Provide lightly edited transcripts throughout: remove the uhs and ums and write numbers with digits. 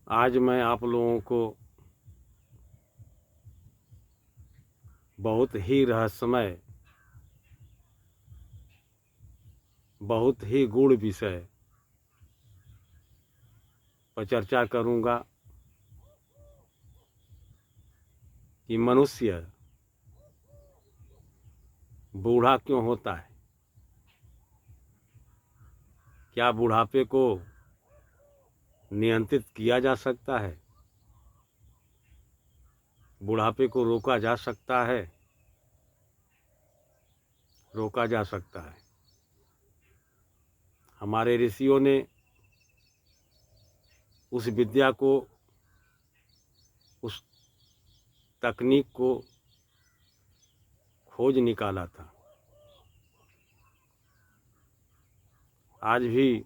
आज मैं आप लोगों को बहुत ही रहस्यमय, बहुत ही गूढ़ विषय पर चर्चा करूंगा कि मनुष्य बूढ़ा क्यों होता है। क्या बुढ़ापे को नियंत्रित किया जा सकता है? बुढ़ापे को रोका जा सकता है? रोका जा सकता है। हमारे ऋषियों ने उस विद्या को, उस तकनीक को खोज निकाला था। आज भी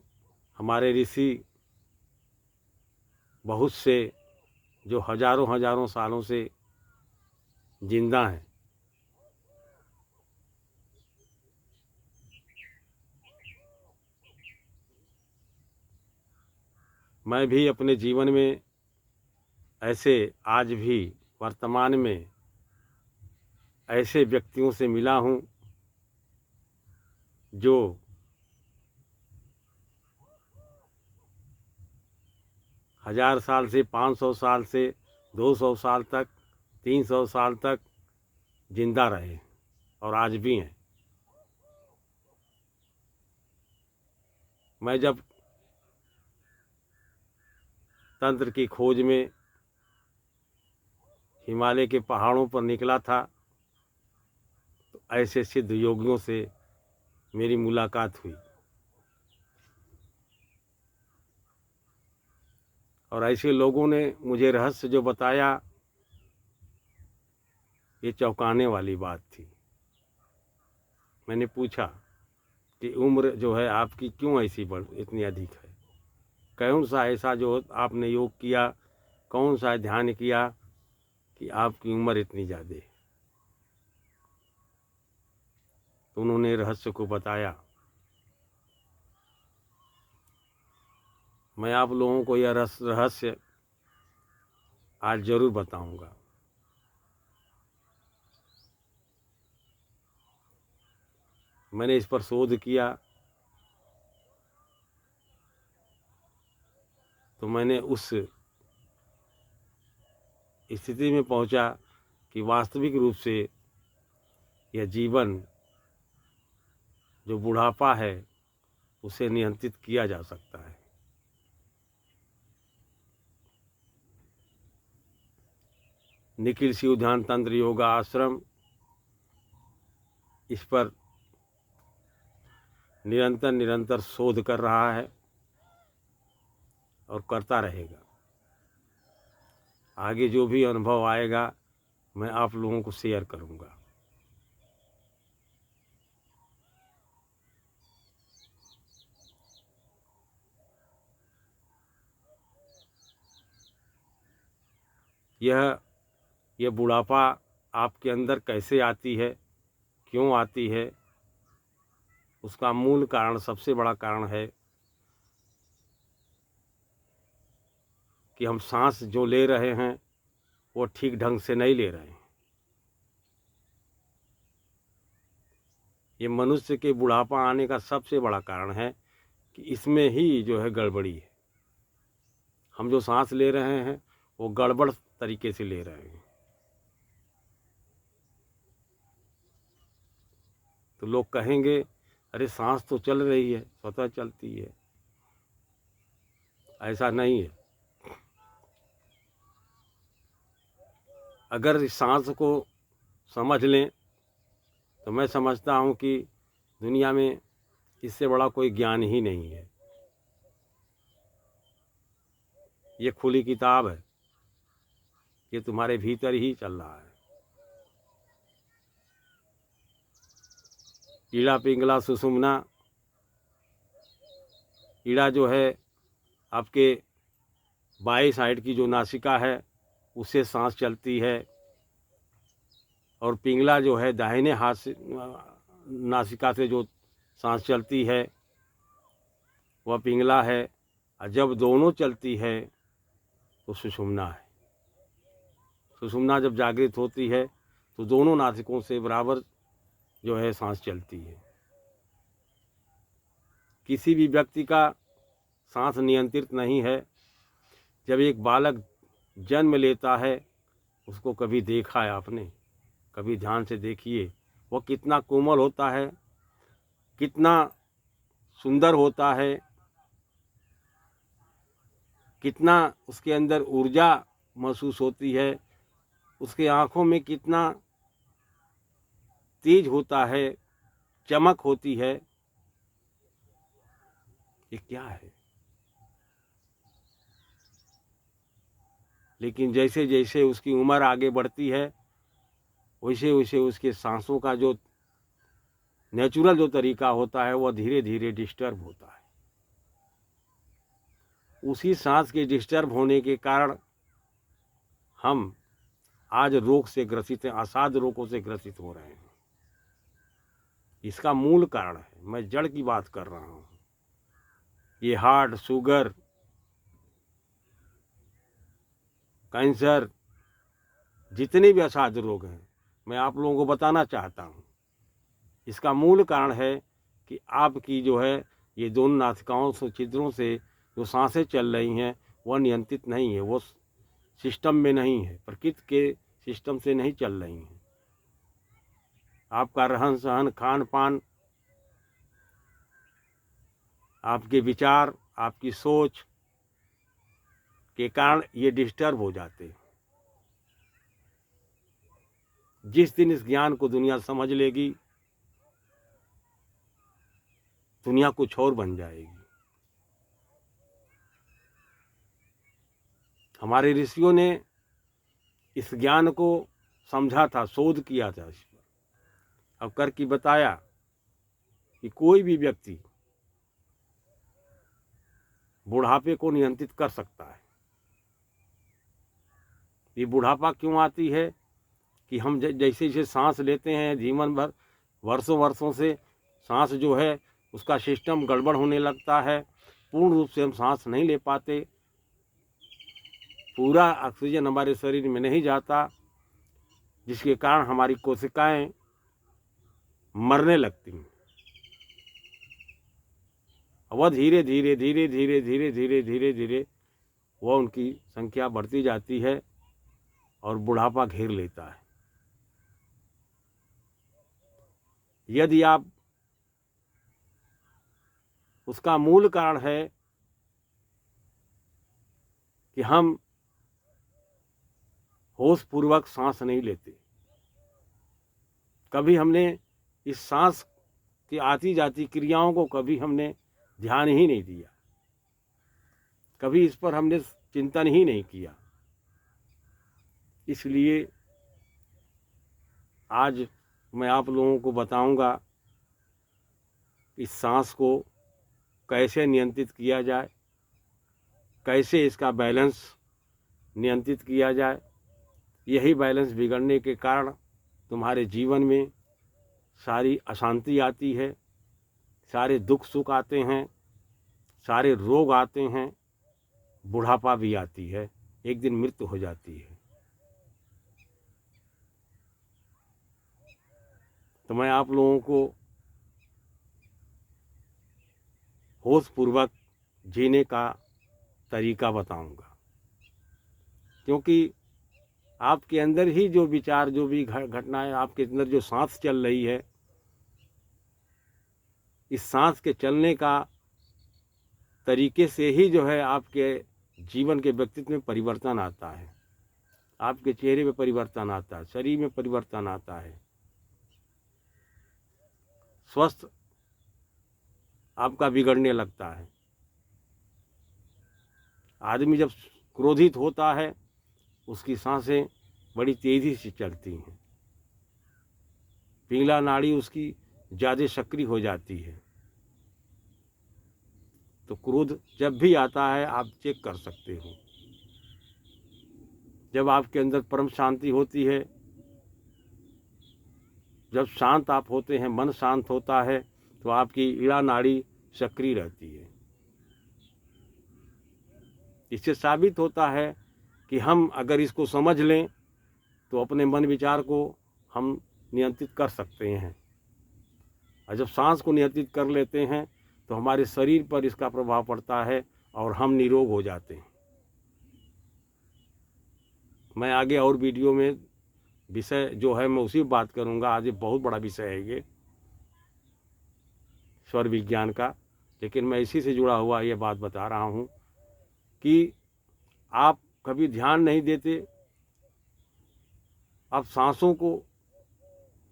हमारे ऋषि बहुत से जो हजारों हजारों सालों से जिंदा हैं, मैं भी अपने जीवन में ऐसे आज भी वर्तमान में ऐसे व्यक्तियों से मिला हूँ जो 1000 साल से 500 साल से 200 साल तक 300 साल तक जिंदा रहे और आज भी हैं। मैं जब तंत्र की खोज में हिमालय के पहाड़ों पर निकला था तो ऐसे सिद्ध योगियों से मेरी मुलाकात हुई और ऐसे लोगों ने मुझे रहस्य जो बताया, ये चौंकाने वाली बात थी। मैंने पूछा कि उम्र जो है आपकी क्यों ऐसी इतनी अधिक है? कौन सा ऐसा जो आपने योग किया, कौन सा ध्यान किया कि आपकी उम्र इतनी ज़्यादा है? तो उन्होंने रहस्य को बताया। मैं आप लोगों को यह रहस्य आज ज़रूर बताऊंगा। मैंने इस पर शोध किया तो मैंने उस स्थिति में पहुंचा कि वास्तविक रूप से यह जीवन जो बुढ़ापा है उसे नियंत्रित किया जा सकता है। निखिल शिव ध्यान तंत्र योगा आश्रम इस पर निरंतर शोध कर रहा है और करता रहेगा। आगे जो भी अनुभव आएगा मैं आप लोगों को शेयर करूंगा। यह बुढ़ापा आपके अंदर कैसे आती है, क्यों आती है, उसका मूल कारण, सबसे बड़ा कारण है कि हम सांस जो ले रहे हैं वो ठीक ढंग से नहीं ले रहे हैं। ये मनुष्य के बुढ़ापा आने का सबसे बड़ा कारण है कि इसमें ही जो है गड़बड़ी है। हम जो सांस ले रहे हैं वो गड़बड़ तरीके से ले रहे हैं। तो लोग कहेंगे अरे सांस तो चल रही है, स्वतः चलती है। ऐसा नहीं है। अगर इस सांस को समझ लें तो मैं समझता हूँ कि दुनिया में इससे बड़ा कोई ज्ञान ही नहीं है। ये खुली किताब है, ये तुम्हारे भीतर ही चल रहा है। ईड़ा पिंगला सुषुम्ना। ईड़ा जो है आपके बाएं साइड की जो नासिका है उससे सांस चलती है और पिंगला जो है दाहिने हाथ से नासिका से जो सांस चलती है वह पिंगला है। और जब दोनों चलती है तो सुषुम्ना है। सुषुम्ना जब जागृत होती है तो दोनों नासिकों से बराबर जो है सांस चलती है। किसी भी व्यक्ति का सांस नियंत्रित नहीं है। जब एक बालक जन्म लेता है, उसको कभी देखा है आपने? कभी ध्यान से देखिए, वो कितना कोमल होता है, कितना सुंदर होता है, कितना उसके अंदर ऊर्जा महसूस होती है, उसके आँखों में कितना तेज होता है, चमक होती है। ये क्या है? लेकिन जैसे जैसे उसकी उम्र आगे बढ़ती है, वैसे वैसे उसके सांसों का जो नेचुरल जो तरीका होता है वह धीरे धीरे डिस्टर्ब होता है। उसी सांस के डिस्टर्ब होने के कारण हम आज रोग से ग्रसित हैं, असाध्य रोगों से ग्रसित हो रहे हैं। इसका मूल कारण है, मैं जड़ की बात कर रहा हूँ, ये हार्ट, शुगर, कैंसर, जितने भी असाध्य रोग हैं, मैं आप लोगों को बताना चाहता हूँ। इसका मूल कारण है कि आपकी जो है ये दोनों नासिकाओं से, छिद्रों से जो सांसें चल रही हैं वह नियंत्रित नहीं है, वो सिस्टम में नहीं है, प्रकृति के सिस्टम से नहीं चल रही हैं। आपका रहन सहन, खान पान, आपके विचार, आपकी सोच के कारण ये डिस्टर्ब हो जाते हैं। जिस दिन इस ज्ञान को दुनिया समझ लेगी, दुनिया कुछ और बन जाएगी। हमारे ऋषियों ने इस ज्ञान को समझा था, शोध किया था इस पर, अब करके बताया कि कोई भी व्यक्ति बुढ़ापे को नियंत्रित कर सकता है। ये बुढ़ापा क्यों आती है कि हम जैसे जैसे सांस लेते हैं, जीवन भर वर्षों वर्षों से सांस जो है उसका सिस्टम गड़बड़ होने लगता है, पूर्ण रूप से हम सांस नहीं ले पाते, पूरा ऑक्सीजन हमारे शरीर में नहीं जाता, जिसके कारण हमारी कोशिकाएं मरने लगती हैं। वह धीरे धीरे धीरे धीरे धीरे धीरे धीरे धीरे वह उनकी संख्या बढ़ती जाती है और बुढ़ापा घेर लेता है। यदि आप उसका मूल कारण है कि हम होश पूर्वक सांस नहीं लेते, कभी हमने इस सांस की आती जाती क्रियाओं को कभी हमने ध्यान ही नहीं दिया, कभी इस पर हमने चिंतन ही नहीं किया। इसलिए आज मैं आप लोगों को बताऊंगा इस सांस को कैसे नियंत्रित किया जाए, कैसे इसका बैलेंस नियंत्रित किया जाए। यही बैलेंस बिगड़ने के कारण तुम्हारे जीवन में सारी अशांति आती है, सारे दुख सुख आते हैं, सारे रोग आते हैं, बुढ़ापा भी आती है, एक दिन मृत्यु हो जाती है। तो मैं आप लोगों को होश पूर्वक जीने का तरीका बताऊंगा, क्योंकि आपके अंदर ही जो विचार, जो भी घटनाएं आपके अंदर जो सांस चल रही है, इस सांस के चलने का तरीके से ही जो है आपके जीवन के व्यक्तित्व में परिवर्तन आता है, आपके चेहरे में परिवर्तन आता है, शरीर में परिवर्तन आता है, स्वस्थ आपका बिगड़ने लगता है। आदमी जब क्रोधित होता है उसकी सांसें बड़ी तेजी से चलती हैं, पिंगला नाड़ी उसकी ज़्यादा सक्रिय हो जाती है। तो क्रोध जब भी आता है आप चेक कर सकते हो। जब आपके अंदर परम शांति होती है, जब शांत आप होते हैं, मन शांत होता है, तो आपकी इड़ा नाड़ी सक्रिय रहती है। इससे साबित होता है कि हम अगर इसको समझ लें तो अपने मन विचार को हम नियंत्रित कर सकते हैं। और जब सांस को नियंत्रित कर लेते हैं तो हमारे शरीर पर इसका प्रभाव पड़ता है और हम निरोग हो जाते हैं। मैं आगे और वीडियो में विषय जो है मैं उसी बात करूंगा। आज ये बहुत बड़ा विषय है ये स्वर विज्ञान का, लेकिन मैं इसी से जुड़ा हुआ ये बात बता रहा हूँ कि आप कभी ध्यान नहीं देते। आप सांसों को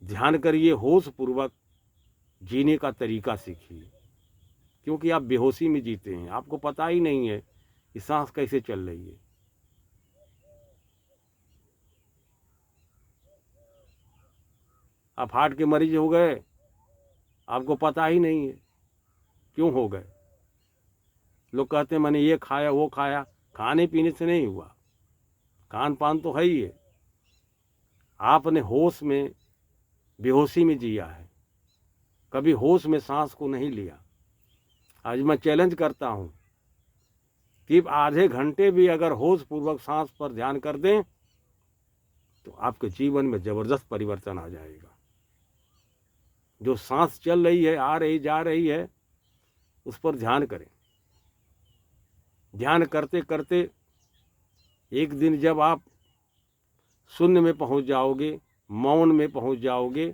ध्यान करिए, होश पूर्वक जीने का तरीका सीखिए, क्योंकि आप बेहोशी में जीते हैं, आपको पता ही नहीं है कि सांस कैसे चल रही है। आप हार्ट के मरीज हो गए, आपको पता ही नहीं है क्यों हो गए। लोग कहते हैं मैंने ये खाया वो खाया, खाने पीने से नहीं हुआ, खान पान तो है ही है। आपने होश में बेहोशी में जिया है, कभी होश में सांस को नहीं लिया। आज मैं चैलेंज करता हूँ कि आधे घंटे भी अगर होश पूर्वक सांस पर ध्यान कर दें तो आपके जीवन में ज़बरदस्त परिवर्तन आ जाएगा। जो सांस चल रही है, आ रही जा रही है, उस पर ध्यान करें। ध्यान करते करते एक दिन जब आप शून्य में पहुंच जाओगे, मौन में पहुंच जाओगे,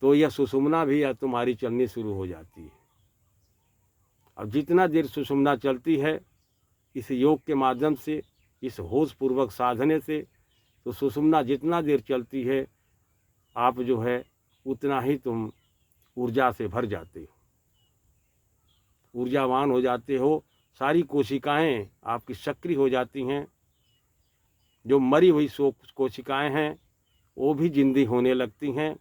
तो यह सुषुम्ना भी तुम्हारी चलनी शुरू हो जाती है। अब जितना देर सुषुम्ना चलती है, इस योग के माध्यम से, इस होश पूर्वक साधने से, तो सुषुम्ना जितना देर चलती है, आप जो है उतना ही तुम ऊर्जा से भर जाते हो, ऊर्जावान हो जाते हो। सारी कोशिकाएं आपकी सक्रिय हो जाती हैं। जो मरी हुई कोशिकाएं हैं वो भी जिंदी होने लगती हैं,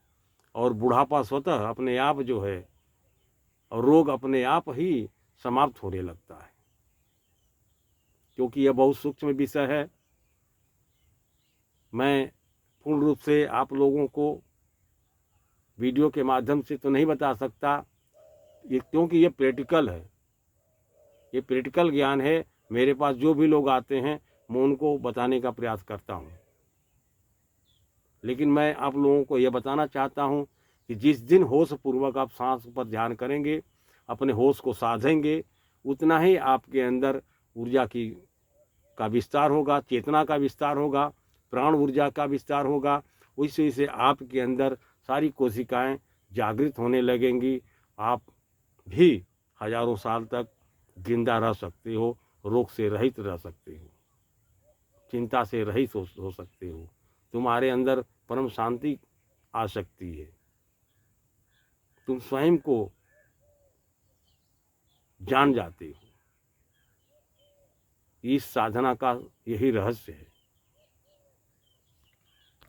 और बुढ़ापा स्वतः अपने आप जो है, और रोग अपने आप ही समाप्त होने लगता है। क्योंकि यह बहुत सूक्ष्म विषय है। मैं पूर्ण रूप से आप लोगों को वीडियो के माध्यम से तो नहीं बता सकता, ये क्योंकि ये प्रैक्टिकल है, ये प्रैक्टिकल ज्ञान है। मेरे पास जो भी लोग आते हैं मैं उनको बताने का प्रयास करता हूँ। लेकिन मैं आप लोगों को यह बताना चाहता हूँ कि जिस दिन होश पूर्वक आप सांस पर ध्यान करेंगे, अपने होश को साधेंगे, उतना ही आपके अंदर ऊर्जा का विस्तार होगा, चेतना का विस्तार होगा, प्राण ऊर्जा का विस्तार होगा। उसी से आपके अंदर सारी कोशिकाएं जागृत होने लगेंगी। आप भी हजारों साल तक जिंदा रह सकते हो, रोग से रहित रह सकते हो, चिंता से रहित हो सकते हो। तुम्हारे अंदर परम शांति आ सकती है। तुम स्वयं को जान जाते हो। इस साधना का यही रहस्य है।